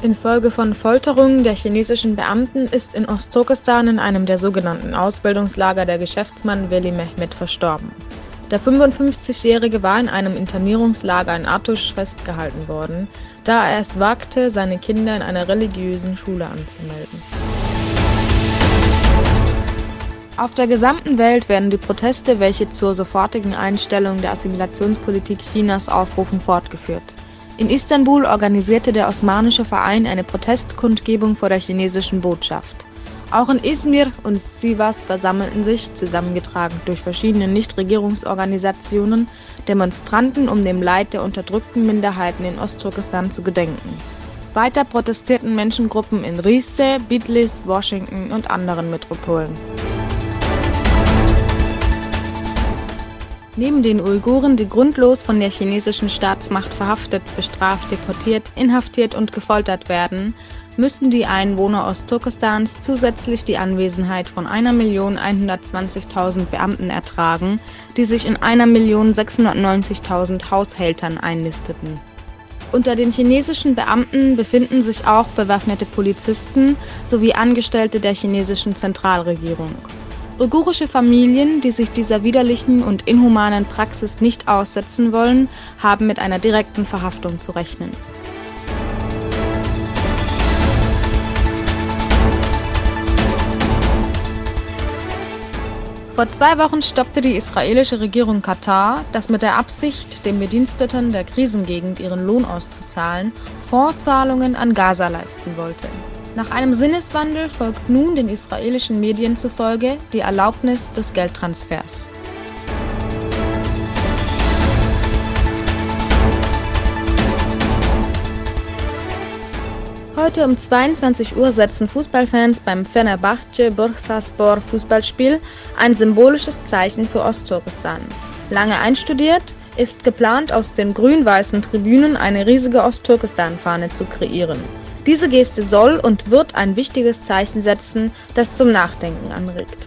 Infolge von Folterungen der chinesischen Beamten ist in Ostturkestan in einem der sogenannten Ausbildungslager der Geschäftsmann Veli Mehmet verstorben. Der 55-Jährige war in einem Internierungslager in Artusch festgehalten worden, da er es wagte, seine Kinder in einer religiösen Schule anzumelden. Auf der gesamten Welt werden die Proteste, welche zur sofortigen Einstellung der Assimilationspolitik Chinas aufrufen, fortgeführt. In Istanbul organisierte der Osmanische Verein eine Protestkundgebung vor der chinesischen Botschaft. Auch in Izmir und Sivas versammelten sich, zusammengetragen durch verschiedene Nichtregierungsorganisationen, Demonstranten, um dem Leid der unterdrückten Minderheiten in Ostturkestan zu gedenken. Weiter protestierten Menschengruppen in Rize, Bitlis, Washington und anderen Metropolen. Neben den Uiguren, die grundlos von der chinesischen Staatsmacht verhaftet, bestraft, deportiert, inhaftiert und gefoltert werden, müssen die Einwohner Ostturkestans zusätzlich die Anwesenheit von 1.120.000 Beamten ertragen, die sich in 1.690.000 Haushältern einnisteten. Unter den chinesischen Beamten befinden sich auch bewaffnete Polizisten sowie Angestellte der chinesischen Zentralregierung. Uigurische Familien, die sich dieser widerlichen und inhumanen Praxis nicht aussetzen wollen, haben mit einer direkten Verhaftung zu rechnen. Vor 2 Wochen stoppte die israelische Regierung Katar, das mit der Absicht, den Bediensteten der Krisengegend ihren Lohn auszuzahlen, Fondszahlungen an Gaza leisten wollte. Nach einem Sinneswandel folgt nun den israelischen Medien zufolge die Erlaubnis des Geldtransfers. Heute um 22 Uhr setzen Fußballfans beim Fenerbahce Bursaspor Fußballspiel ein symbolisches Zeichen für Ostturkestan. Lange einstudiert, ist geplant, aus den grün-weißen Tribünen eine riesige Ostturkestan-Fahne zu kreieren. Diese Geste soll und wird ein wichtiges Zeichen setzen, das zum Nachdenken anregt.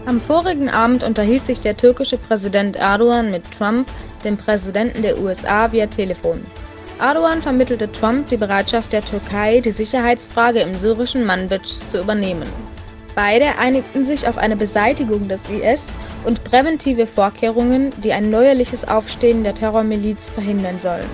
Am vorigen Abend unterhielt sich der türkische Präsident Erdogan mit Trump, dem Präsidenten der USA, via Telefon. Erdogan vermittelte Trump die Bereitschaft der Türkei, die Sicherheitsfrage im syrischen Manbij zu übernehmen. Beide einigten sich auf eine Beseitigung des IS und präventive Vorkehrungen, die ein neuerliches Aufstehen der Terrormiliz verhindern sollen.